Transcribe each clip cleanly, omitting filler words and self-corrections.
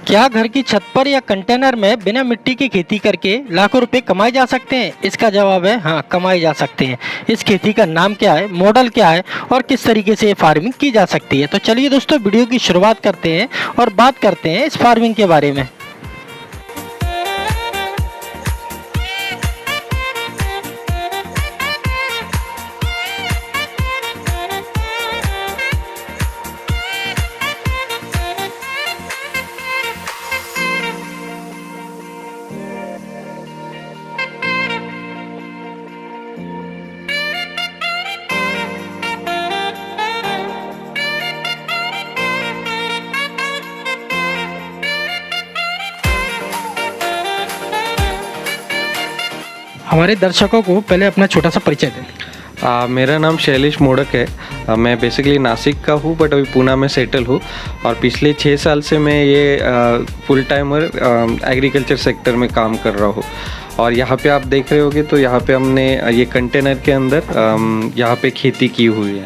क्या घर की छत पर या कंटेनर में बिना मिट्टी की खेती करके लाखों रुपए कमाए जा सकते हैं? इसका जवाब है हाँ, कमाए जा सकते हैं। इस खेती का नाम क्या है, मॉडल क्या है और किस तरीके से ये फार्मिंग की जा सकती है? तो चलिए दोस्तों, वीडियो की शुरुआत करते हैं और बात करते हैं इस फार्मिंग के बारे में। हमारे दर्शकों को पहले अपना छोटा सा परिचय दें। मेरा नाम शैलेश मोडक है। मैं बेसिकली नासिक का हूँ बट अभी पूना में सेटल हूँ और पिछले 6 साल से मैं ये फुल टाइमर एग्रीकल्चर सेक्टर में काम कर रहा हूँ। और यहाँ पे आप देख रहे होगे तो यहाँ पे हमने ये कंटेनर के अंदर यहाँ पे खेती की हुई है।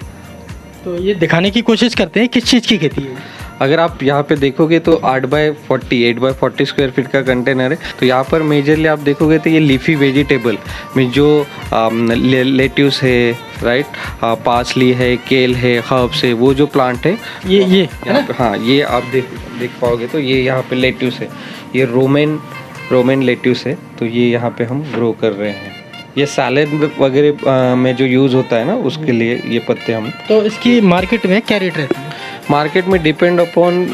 तो ये दिखाने की कोशिश करते हैं किस चीज़ की खेती है। अगर आप यहाँ पे देखोगे तो 8x40 स्क्वायर फीट का कंटेनर है। तो यहाँ पर मेजरली आप देखोगे तो ये लीफी वेजिटेबल में जो लेट्यूस है, राइट, पार्सली है, केल है, हर्ब्स है, वो जो प्लांट है ये हाँ, ये आप देख पाओगे तो ये यहाँ पे लेट्यूस है, ये रोमेन लेट्यूस है। तो ये यहाँ पे हम ग्रो कर रहे हैं। ये सैलेड वगैरह में जो यूज़ होता है ना, उसके लिए ये पत्ते हम। तो इसकी मार्केट में क्या रेट रहती है? मार्केट में डिपेंड अपॉन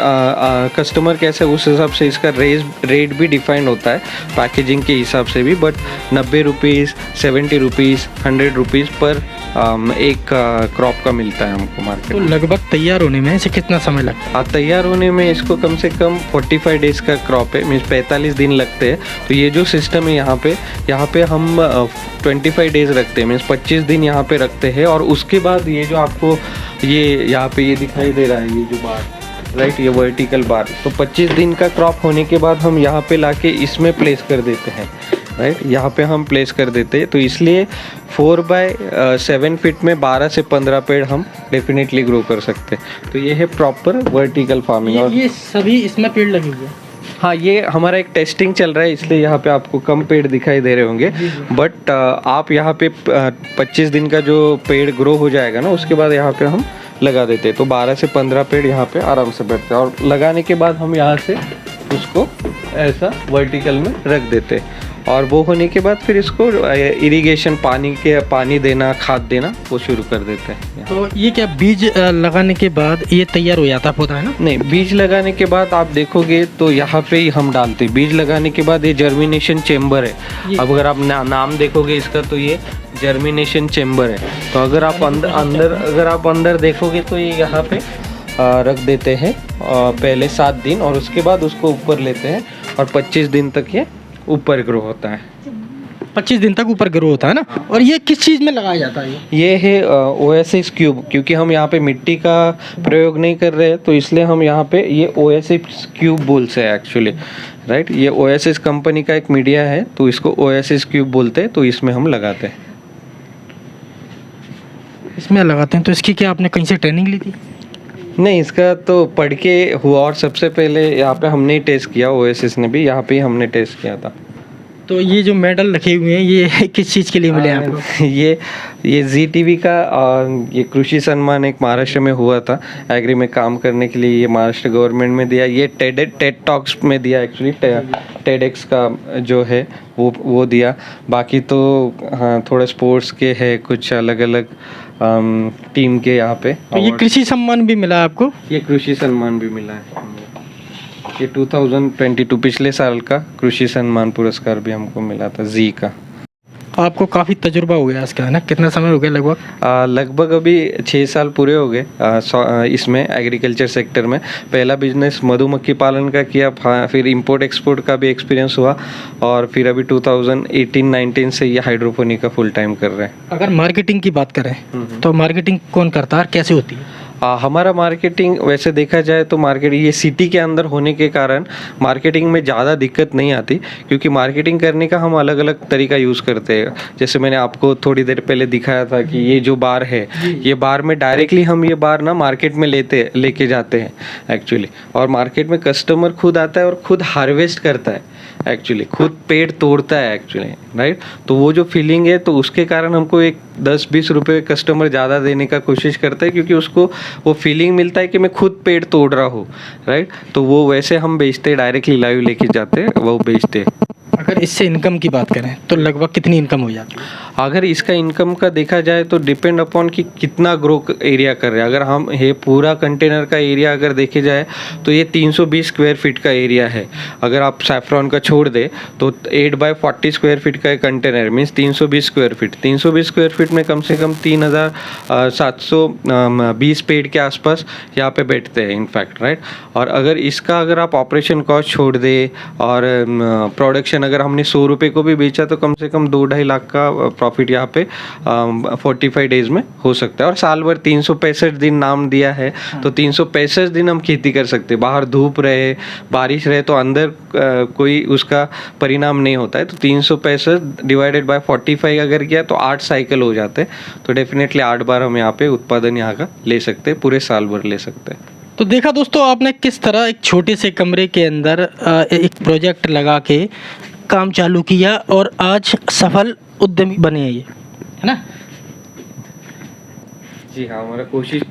कस्टमर कैसे, उस हिसाब से इसका रेट भी डिफाइंड होता है पैकेजिंग के हिसाब से भी। बट 90 रुपीज़, 70 रुपीज़, 100 रुपीज़ पर एक क्रॉप का मिलता है हमको मार्केट। तो लगभग तैयार होने में इसे कितना समय लगता है? तैयार होने में इसको कम से कम 45 डेज़ का क्रॉप है, मीन्स 45 दिन लगते हैं। तो ये जो सिस्टम है यहाँ पे हम 25 डेज़ रखते हैं, मीन्स 25 दिन यहाँ पे रखते हैं। और उसके बाद ये जो आपको ये यहाँ पे ये दिखाई दे रहा है, ये जो बार, राइट, ये वर्टिकल बार, तो 25 दिन का क्रॉप होने के बाद हम यहाँ पे लाके इसमें प्लेस कर देते हैं, राइट, यहाँ पे हम प्लेस कर देते हैं। तो इसलिए 4x7 फीट में 12 से 15 पेड़ हम डेफिनेटली ग्रो कर सकते हैं। तो ये है प्रॉपर वर्टिकल फार्मिंग। और ये सभी इसमें पेड़ लगे हुए हैं? हाँ, ये हमारा एक टेस्टिंग चल रहा है, इसलिए यहाँ पे आपको कम पेड़ दिखाई दे रहे होंगे। बट आप यहाँ पे 25 दिन का जो पेड़ ग्रो हो जाएगा ना, उसके बाद यहाँ पे हम लगा देते हैं। तो 12 से 15 पेड़ यहाँ पे आराम से बैठते हैं। और लगाने के बाद हम यहाँ से उसको ऐसा वर्टिकल में रख देते हैं। और वो होने के बाद फिर इसको इरिगेशन, पानी देना, खाद देना, वो शुरू कर देते हैं। तो ये क्या बीज लगाने के बाद ये तैयार हो जाता पौधा है ना? नहीं, बीज लगाने के बाद आप देखोगे तो यहाँ पे ही हम डालते हैं। बीज लगाने के बाद ये जर्मिनेशन चेम्बर है। अब अगर आप नाम देखोगे इसका, तो ये जर्मिनेशन चेम्बर है। तो अगर आप अंदर देखोगे तो ये यहाँ पे रख देते हैं पहले 7 दिन, और उसके बाद उसको ऊपर लेते हैं और 25 दिन तक ये ऊपर ग्रो होता है। 25 दिन तक ऊपर ग्रो होता है ना? और ये किस चीज़ में लगाया जाता है? ये है ओएसएस क्यूब। क्योंकि हम यहाँ पे मिट्टी का प्रयोग नहीं कर रहे हैं, तो इसलिए हम यहाँ पे ये ओएसएस क्यूब बोलते हैं एक्चुअली, राइट। ये ओएसएस कंपनी का एक मीडिया है, तो इसको ओएसएस क्यूब बोलते हैं। तो इसमें हम लगाते हैं, इसमें लगाते हैं। तो इसकी क्या आपने कहीं से ट्रेनिंग ली थी? नहीं, इसका तो पढ़ के हुआ। और सबसे पहले यहाँ पे हमने ही टेस्ट किया, ओएसएस ने भी यहाँ पे ही हमने टेस्ट किया था। तो ये जो मेडल रखे हुए हैं, ये किस चीज़ के लिए मिले हैं आपको? ये ZTV का ये कृषि सम्मान एक महाराष्ट्र में हुआ था एग्री में काम करने के लिए। ये महाराष्ट्र गवर्नमेंट में दिया। ये टेड टॉक्स में दिया एक्चुअली, टेडेक्स का जो है वो दिया। बाकी तो हाँ, थोड़े स्पोर्ट्स के है, कुछ अलग अलग टीम के यहाँ पे। तो ये कृषि सम्मान भी मिला आपको? ये कृषि सम्मान भी मिला है। ये 2022 पिछले साल का कृषि सम्मान पुरस्कार भी हमको मिला था, जी का। आपको काफ़ी तजुर्बा हो गया इसका, है ना? कितना समय हो गया लगभग? लगभग अभी 6 साल पूरे हो गए इसमें एग्रीकल्चर सेक्टर में। पहला बिजनेस मधुमक्खी पालन का किया, फिर इंपोर्ट एक्सपोर्ट का भी एक्सपीरियंस हुआ, और फिर अभी 2018-19 से ये हाइड्रोपोनिक का फुल टाइम कर रहे हैं। अगर मार्केटिंग की बात करें तो मार्केटिंग कौन करता है और कैसे होती है? हमारा मार्केटिंग वैसे देखा जाए तो मार्केट ये सिटी के अंदर होने के कारण मार्केटिंग में ज़्यादा दिक्कत नहीं आती, क्योंकि मार्केटिंग करने का हम अलग अलग तरीका यूज़ करते हैं। जैसे मैंने आपको थोड़ी देर पहले दिखाया था कि ये जो बार है, ये बार में डायरेक्टली हम ये बार ना मार्केट में लेके जाते हैं एक्चुअली, और मार्केट में कस्टमर खुद आता है और खुद हार्वेस्ट करता है एक्चुअली, खुद पेड़ तोड़ता है एक्चुअली, राइट। तो वो जो फीलिंग है, तो उसके कारण हमको एक 10-20 रुपये कस्टमर ज़्यादा देने का कोशिश करता है, क्योंकि उसको वो फीलिंग मिलता है कि मैं खुद पेड़ तोड़ रहा हूँ, राइट। तो वो वैसे हम बेचते, डायरेक्टली लाइव लेके जाते हैं, वो बेचते। अगर इससे इनकम की बात करें तो लगभग कितनी इनकम हो जाती है? अगर इसका इनकम का देखा जाए तो डिपेंड अपॉन कि कितना ग्रो एरिया कर रहे हैं। अगर हम ये पूरा कंटेनर का एरिया अगर देखे जाए तो ये 320 स्क्वायर फीट का एरिया है। अगर आप सैफ्रॉन का छोड़ दे तो 8x40 स्क्वायर फीट का एक container means 320 square feet. 320 square feet में कम से कम 3720 पेड़ के आसपास यहाँ पे बैठते हैं इनफैक्ट, राइट। और अगर आप ऑपरेशन कॉस्ट छोड़ दे और प्रोडक्शन अगर हमने 100 रुपये को भी बेचा तो कम से कम 2-2.5 लाख का प्रॉफिट यहाँ पे 45 डेज में हो सकता है। और साल भर 365 दिन नाम दिया है, तो 365 दिन हम खेती कर सकते हैं। बाहर धूप रहे, बारिश रहे, तो अंदर कोई उसका परिणाम नहीं होता है। तो 365 डिवाइडेड बाय 45 अगर किया तो 8 साइकिल हो जाते हैं। तो डेफिनेटली 8 बार हम यहाँ पे उत्पादन यहाँ का ले सकते हैं, पूरे साल भर ले सकते हैं। तो देखा दोस्तों आपने किस तरह एक छोटे से कमरे के अंदर एक प्रोजेक्ट लगा के काम चालू किया और आज सफल उद्यमी बने हैं ये, है ना? जी हाँ, हमारा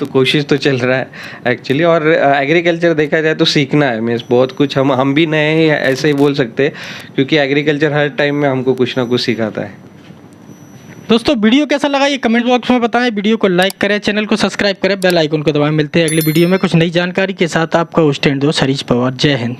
कोशिश तो चल रहा है एक्चुअली। और एग्रीकल्चर देखा जाए तो सीखना है, मीन्स बहुत कुछ हम भी नए हैं ऐसे ही बोल सकते हैं, क्योंकि एग्रीकल्चर हर टाइम में हमको कुछ ना कुछ सिखाता है। दोस्तों वीडियो कैसा लगा ये कमेंट बॉक्स में बताएं, वीडियो को लाइक करें, चैनल को सब्सक्राइब करें, बेल आइकन को दबाएं। मिलते हैं अगली वीडियो में कुछ नई जानकारी के साथ। आपका होस्ट एंड दोस्त हरीश पवार। जय हिंद।